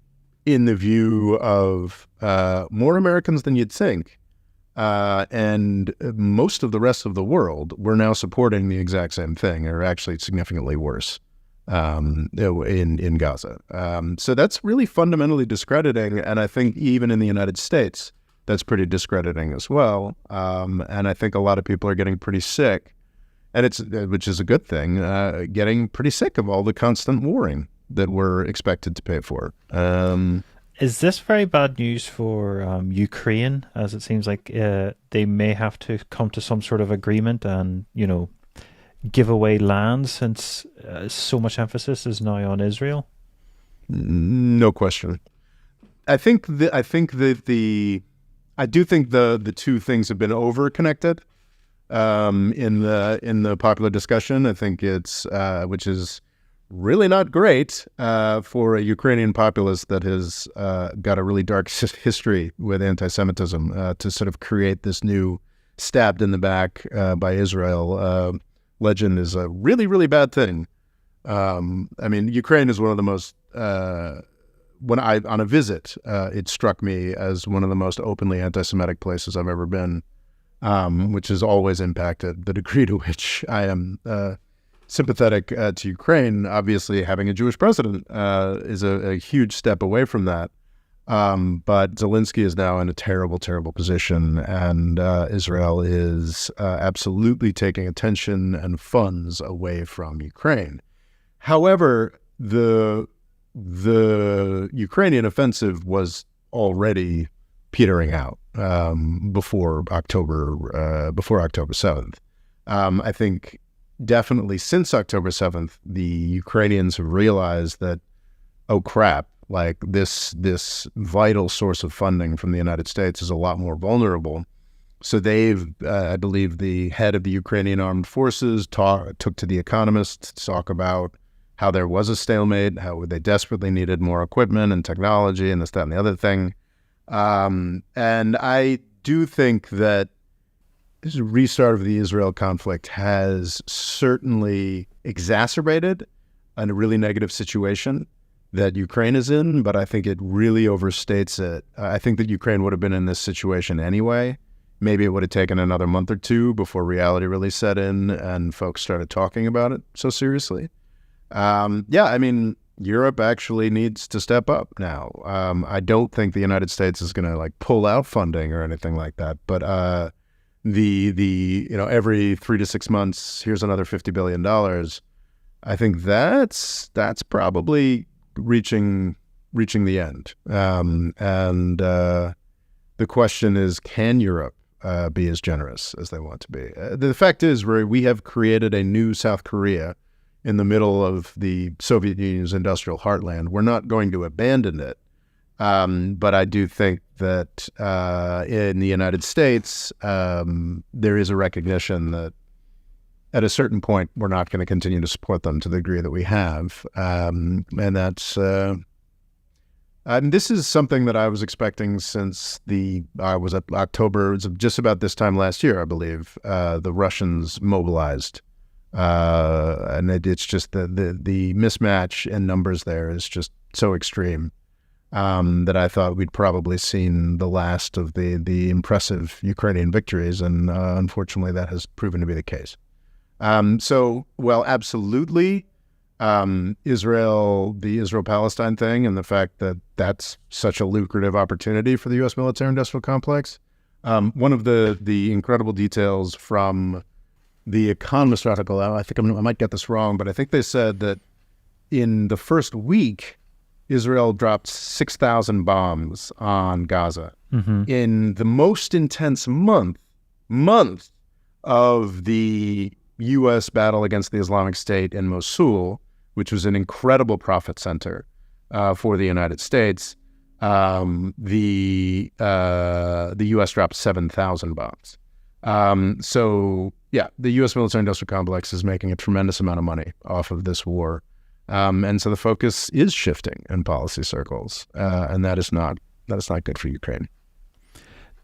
in the view of more Americans than you'd think, and most of the rest of the world, we're now supporting the exact same thing, or actually significantly worse, in Gaza. So that's really fundamentally discrediting, and I think even in the United States, that's pretty discrediting as well. And I think a lot of people are getting pretty sick, and which is a good thing, getting pretty sick of all the constant warring that we're expected to pay for. Is this very bad news for Ukraine, as it seems like they may have to come to some sort of agreement and, give away land since so much emphasis is now on Israel? No question. I do think the two things have been over-connected in the popular discussion. I think it's which is really not great for a Ukrainian populace that has got a really dark history with anti-Semitism to sort of create this new stabbed in the back by Israel legend is a really, really bad thing. I mean, Ukraine is one of the most, on a visit, it struck me as one of the most openly anti-Semitic places I've ever been, which has always impacted the degree to which I am sympathetic to Ukraine. Obviously, having a Jewish president is a huge step away from that. But Zelensky is now in a terrible, terrible position, and Israel is absolutely taking attention and funds away from Ukraine. However, the Ukrainian offensive was already petering out before October 7th. I think definitely since October 7th, the Ukrainians have realized that, oh crap, like this vital source of funding from the United States is a lot more vulnerable. So they've, I believe, the head of the Ukrainian armed forces took to The Economist to talk about how there was a stalemate, how they desperately needed more equipment and technology and this, that, and the other thing. And I do think that this restart of the Israel conflict has certainly exacerbated a really negative situation that Ukraine is in, but I think it really overstates it. I think that Ukraine would have been in this situation anyway. Maybe it would have taken another month or two before reality really set in and folks started talking about it so seriously. I mean, Europe actually needs to step up now. I don't think the United States is going to pull out funding or anything like that, but every 3 to 6 months, here's another $50 billion. I think that's probably reaching the end. The question is, can Europe be as generous as they want to be. The fact is, we have created a new South Korea in the middle of the Soviet Union's industrial heartland. We're not going to abandon it. But I do think that in the United States, there is a recognition that at a certain point, we're not going to continue to support them to the degree that we have. And that's, this is something that I was expecting since October, it was just about this time last year, I believe, the Russians mobilized. And it's just the mismatch in numbers there is just so extreme. That I thought we'd probably seen the last of the impressive Ukrainian victories, and unfortunately that has proven to be the case. Well, absolutely, the Israel-Palestine thing and the fact that that's such a lucrative opportunity for the U.S. military-industrial complex. One of the incredible details from the Economist article, I think I might get this wrong, but I think they said that in the first week, Israel dropped 6,000 bombs on Gaza. Mm-hmm. In the most intense month of the U.S. battle against the Islamic State in Mosul, which was an incredible profit center for the United States, the U.S. dropped 7,000 bombs. The U.S. military-industrial complex is making a tremendous amount of money off of this war. And so the focus is shifting in policy circles, and that is not good for Ukraine.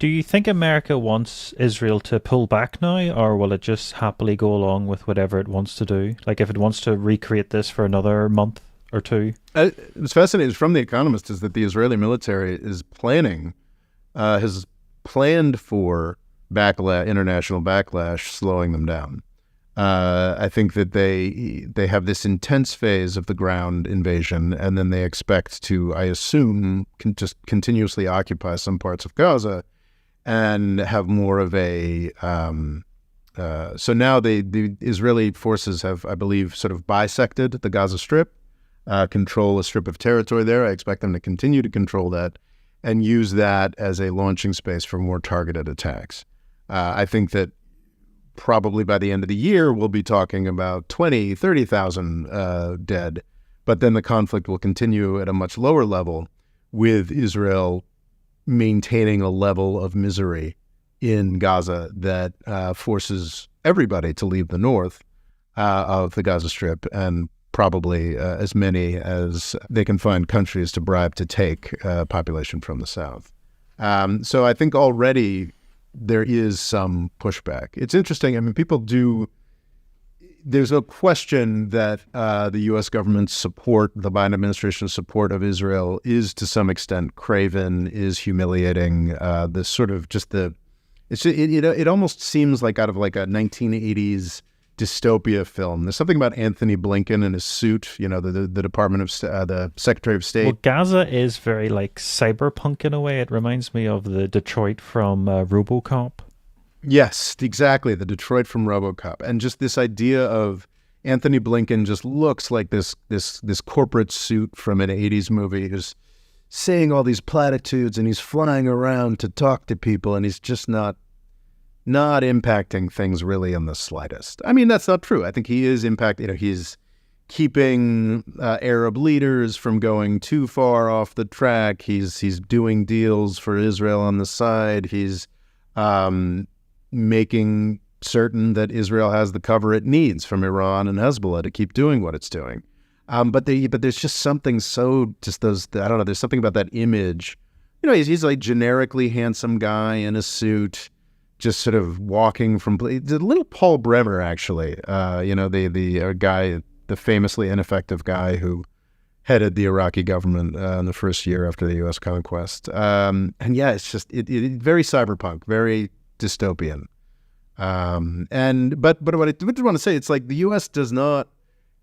Do you think America wants Israel to pull back now, or will it just happily go along with whatever it wants to do? Like if it wants to recreate this for another month or two? It's fascinating from The Economist is that the Israeli military is has planned for international backlash, slowing them down. I think that they have this intense phase of the ground invasion, and then they expect to, I assume, just continuously occupy some parts of Gaza and have more of a... so now the Israeli forces have, I believe, sort of bisected the Gaza Strip, control a strip of territory there. I expect them to continue to control that and use that as a launching space for more targeted attacks. I think that probably by the end of the year, we'll be talking about 20, 30,000 dead, but then the conflict will continue at a much lower level with Israel maintaining a level of misery in Gaza that forces everybody to leave the north of the Gaza Strip, and probably as many as they can find countries to bribe to take population from the south. So I think already there is some pushback. It's interesting. I mean, there's a question that the U.S. government's support, the Biden administration's support of Israel is to some extent craven, is humiliating. This sort of it almost seems like out of like a 1980s dystopia film. There's something about Anthony Blinken and his suit, the Department of the Secretary of State. Well, Gaza is very like cyberpunk in a way. It reminds me of the Detroit from RoboCop. Yes, exactly. The Detroit from RoboCop. And just this idea of Anthony Blinken just looks like this corporate suit from an 80s movie who's saying all these platitudes, and he's flying around to talk to people, and he's just not impacting things really in the slightest. I mean, that's not true. I think he is he's keeping Arab leaders from going too far off the track. He's doing deals for Israel on the side. He's making certain that Israel has the cover it needs from Iran and Hezbollah to keep doing what it's doing. But there's just something there's something about that image. He's like generically handsome guy in a suit, just sort of walking from a little Paul Bremer, actually, the guy, the famously ineffective guy who headed the Iraqi government in the first year after the U.S. conquest. It's just very cyberpunk, very dystopian. But what I did want to say, it's like the U.S. does not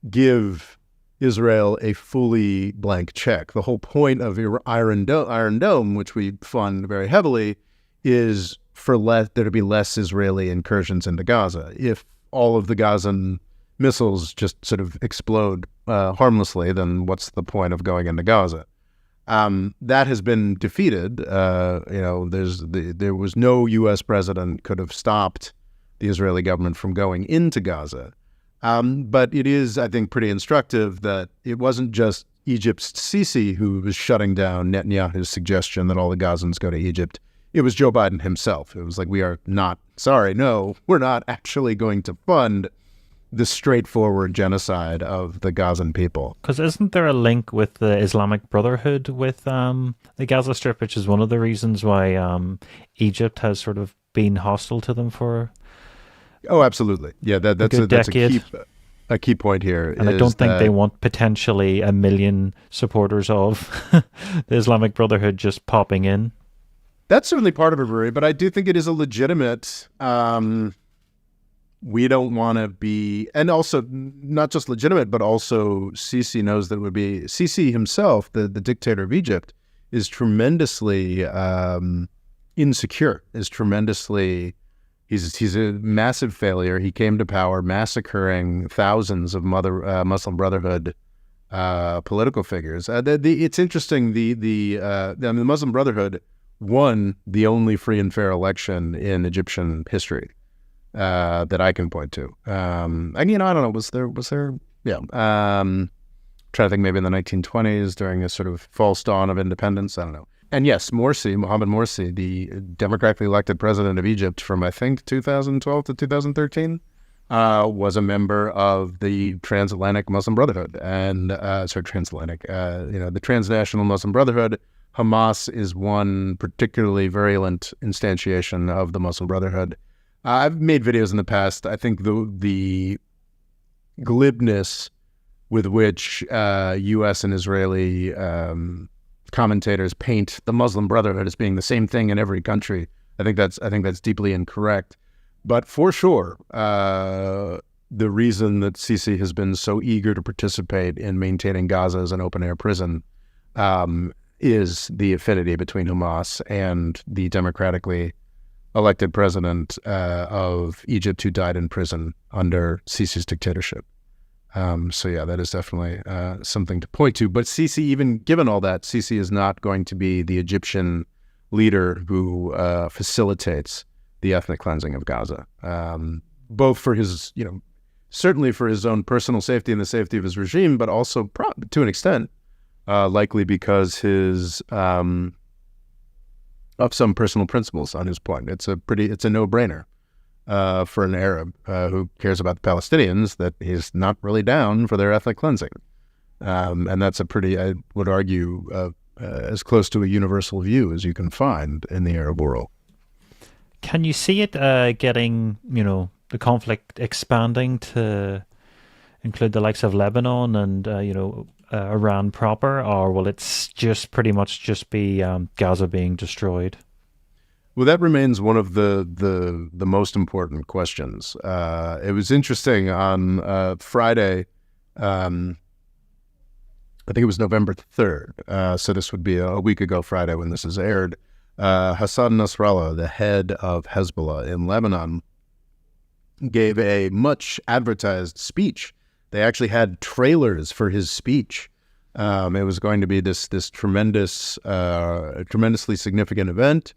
give Israel a fully blank check. The whole point of Iron Dome, which we fund very heavily, is for there to be less Israeli incursions into Gaza. If all of the Gazan missiles just sort of explode harmlessly, then what's the point of going into Gaza? That has been defeated. There was no U.S. president could have stopped the Israeli government from going into Gaza. But it is, I think, pretty instructive that it wasn't just Egypt's Sisi who was shutting down Netanyahu's suggestion that all the Gazans go to Egypt. It was Joe Biden himself. It was like, we're not actually going to fund the straightforward genocide of the Gazan people. Because isn't there a link with the Islamic Brotherhood with the Gaza Strip, which is one of the reasons why Egypt has sort of been hostile to them for... Oh, absolutely. Yeah, that's a key point here. And I don't think they want potentially 1 million supporters of the Islamic Brotherhood just popping in. That's certainly part of it, Rory, but I do think it is a legitimate... we don't want to be, and also not just legitimate, but also Sisi knows that it would be, Sisi himself, the dictator of Egypt, is tremendously insecure, he's a massive failure. He came to power massacring thousands of Muslim Brotherhood political figures. It's interesting, the Muslim Brotherhood won the only free and fair election in Egyptian history. That I can point to. I don't know, was there, trying to think, maybe in the 1920s during a sort of false dawn of independence, I don't know. And yes, Mohamed Morsi, the democratically elected president of Egypt from, I think, 2012 to 2013, was a member of the Transatlantic Muslim Brotherhood. And, the Transnational Muslim Brotherhood. Hamas is one particularly virulent instantiation of the Muslim Brotherhood. I've made videos in the past. I think the glibness with which U.S. and Israeli commentators paint the Muslim Brotherhood as being the same thing in every country, I think that's deeply incorrect. But for sure, the reason that Sisi has been so eager to participate in maintaining Gaza as an open-air prison is the affinity between Hamas and the democratically elected president of Egypt who died in prison under Sisi's dictatorship. That is definitely something to point to. But Sisi, even given all that, Sisi is not going to be the Egyptian leader who facilitates the ethnic cleansing of Gaza, both for his, certainly for his own personal safety and the safety of his regime, but also to an extent, likely because his... of some personal principles on his point. It's a no-brainer for an Arab who cares about the Palestinians that he's not really down for their ethnic cleansing. And that's I would argue, as close to a universal view as you can find in the Arab world. Can you see it getting, the conflict expanding to include the likes of Lebanon and, Iran proper, or will it just pretty much just be Gaza being destroyed? Well, that remains one of the most important questions. It was interesting on Friday, I think it was November 3rd, so this would be a week ago Friday when this is aired, Hassan Nasrallah, the head of Hezbollah in Lebanon, gave a much advertised speech. They actually had trailers for his speech. It was going to be this tremendously significant event.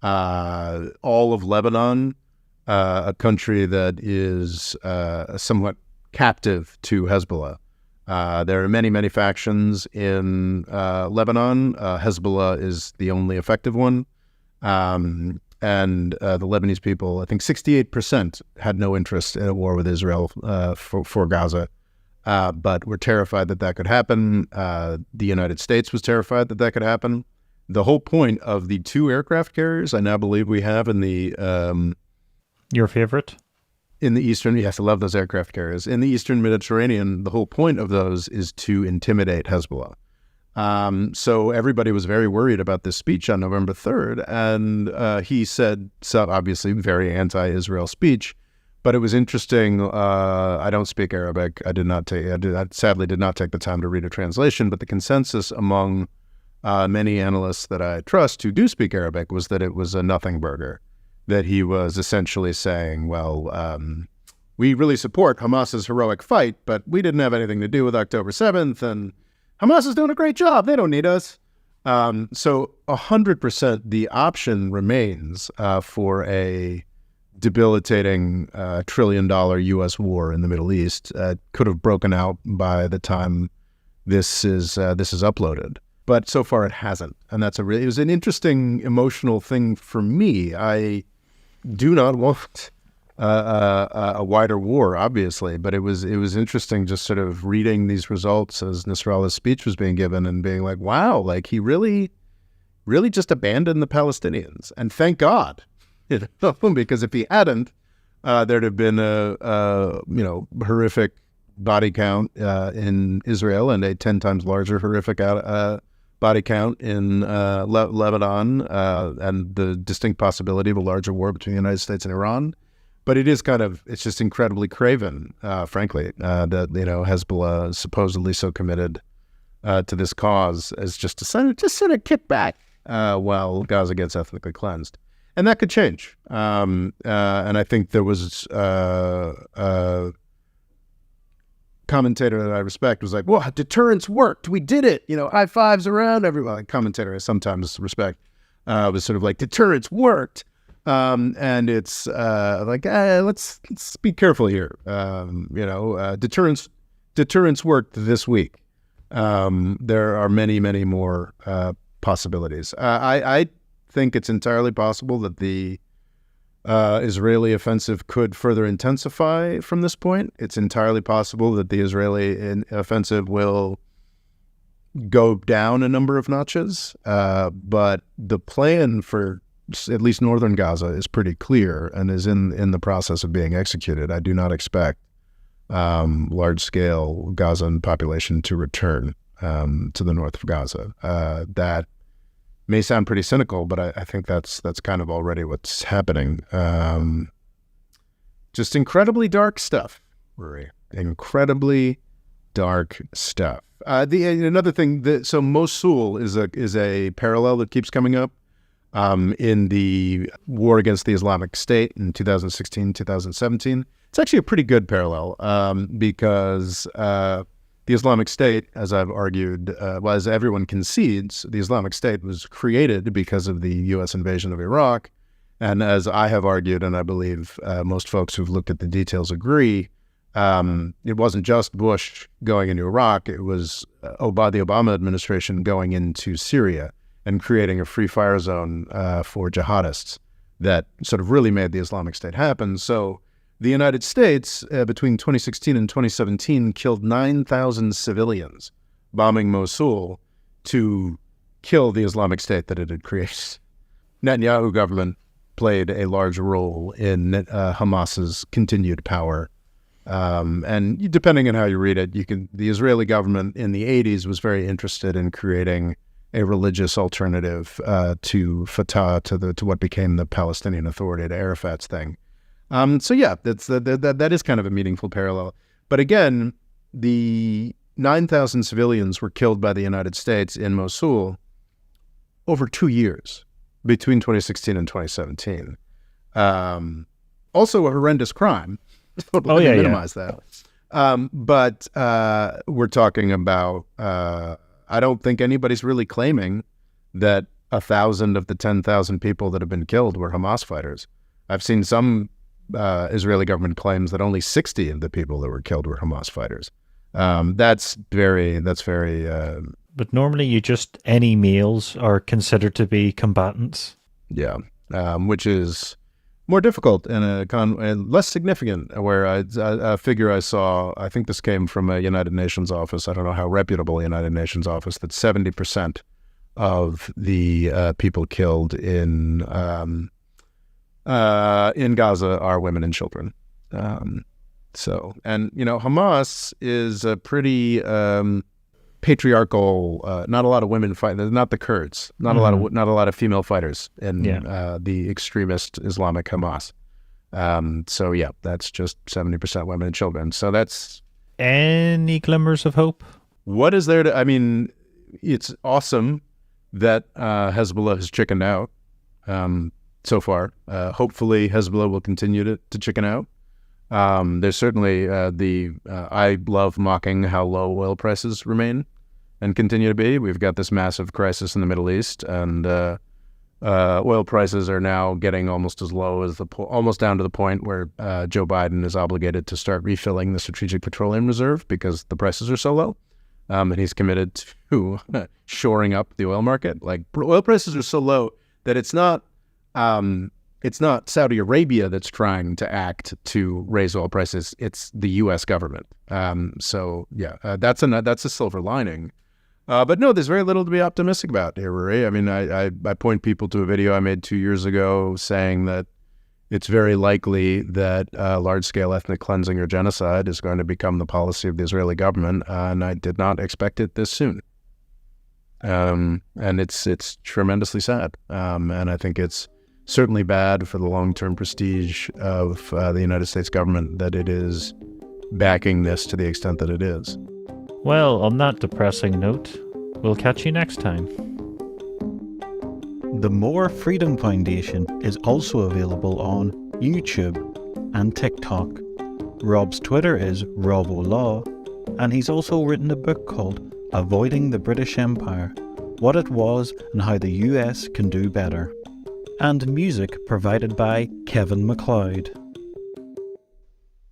All of Lebanon, a country that is somewhat captive to Hezbollah. There are many, many factions in Lebanon. Hezbollah is the only effective one. And the Lebanese people, I think 68% had no interest in a war with Israel for Gaza. But were terrified that could happen. The United States was terrified that could happen. The whole point of the 2 aircraft carriers I now believe we have in the... Your favorite? In the Eastern... Yes, I love those aircraft carriers. In the Eastern Mediterranean, the whole point of those is to intimidate Hezbollah. So everybody was very worried about this speech on November 3rd, and he said, so obviously very anti-Israel speech, but it was interesting. I don't speak Arabic. I sadly did not take the time to read a translation, but the consensus among many analysts that I trust who do speak Arabic was that it was a nothing burger, that he was essentially saying, well, we really support Hamas's heroic fight, but we didn't have anything to do with October 7th, and Hamas is doing a great job. They don't need us. So 100%, the option remains for a debilitating $1 trillion U.S. war in the Middle East. Could have broken out by the time this is uploaded, but so far it hasn't, and it was an interesting emotional thing for me. I do not want a wider war, obviously, but it was interesting just sort of reading these results as Nasrallah's speech was being given and being like, wow, like he really just abandoned the Palestinians, and thank God, because if he hadn't, there'd have been a horrific body count in Israel and a 10 times larger horrific body count in Lebanon, and the distinct possibility of a larger war between the United States and Iran. But it's just incredibly craven, frankly, that, Hezbollah is supposedly so committed to this cause as just to sort of kick back while Gaza gets ethnically cleansed. And that could change. And I think there was a commentator that I respect was like, "Well, deterrence worked. We did it. High fives around everyone." A commentator I sometimes respect was sort of like, "Deterrence worked." And it's let's be careful here. Deterrence worked this week. There are many, many more possibilities. I think it's entirely possible that the Israeli offensive could further intensify from this point. It's entirely possible that the Israeli offensive will go down a number of notches. But the plan for at least northern Gaza is pretty clear and is in the process of being executed. I do not expect large-scale Gazan population to return to the north of Gaza. That may sound pretty cynical, but I think that's kind of already what's happening. Just incredibly dark stuff, Rory. Incredibly dark stuff. Another thing, so Mosul is a parallel that keeps coming up. In the war against the Islamic State in 2016, 2017. It's actually a pretty good parallel because the Islamic State, as I've argued, as everyone concedes, the Islamic State was created because of the U.S. invasion of Iraq. And as I have argued, and I believe most folks who've looked at the details agree, it wasn't just Bush going into Iraq, it was the Obama administration going into Syria and creating a free fire zone for jihadists that sort of really made the Islamic State happen. So the United States, between 2016 and 2017, killed 9,000 civilians bombing Mosul to kill the Islamic State that it had created. Netanyahu government played a large role in Hamas's continued power. And depending on how you read it, the Israeli government in the 80s was very interested in creating a religious alternative to Fatah, to what became the Palestinian Authority, to Arafat's thing. So yeah, that is kind of a meaningful parallel. But again, the 9,000 civilians were killed by the United States in Mosul over 2 years, between 2016 and 2017. Also a horrendous crime. Let me minimize that. But we're talking about... I don't think anybody's really claiming that 1,000 of the 10,000 people that have been killed were Hamas fighters. I've seen some Israeli government claims that only 60 of the people that were killed were Hamas fighters. That's very. But normally, any males are considered to be combatants. Yeah, which is more difficult and less significant. Where a figure I saw, I think this came from a United Nations office. I don't know how reputable a United Nations office. That 70% of the people killed in Gaza are women and children. Hamas is a pretty patriarchal. Not a lot of women fight. Not the Kurds. Not a lot of female fighters in the extremist Islamic Hamas. That's just 70% women and children. So that's any glimmers of hope. What is there to? I mean, it's awesome that Hezbollah has chickened out so far. Hopefully, Hezbollah will continue to chicken out. There's certainly I love mocking how low oil prices remain and continue to be. We've got this massive crisis in the Middle East, and oil prices are now getting almost as low as almost down to the point where Joe Biden is obligated to start refilling the Strategic Petroleum Reserve because the prices are so low. And he's committed to shoring up the oil market. Like, oil prices are so low that it's not Saudi Arabia that's trying to act to raise oil prices. It's the U.S. government. That's a silver lining. But no, there's very little to be optimistic about here, Rory. I mean, I point people to a video I made 2 years ago saying that it's very likely that large-scale ethnic cleansing or genocide is going to become the policy of the Israeli government, and I did not expect it this soon. And it's tremendously sad, and I think it's certainly bad for the long-term prestige of the United States government that it is backing this to the extent that it is. Well, on that depressing note, we'll catch you next time. The More Freedom Foundation is also available on YouTube and TikTok. Rob's Twitter is RobOLaw, and he's also written a book called Avoiding the British Empire, What It Was and How the US Can Do Better. And music provided by Kevin MacLeod.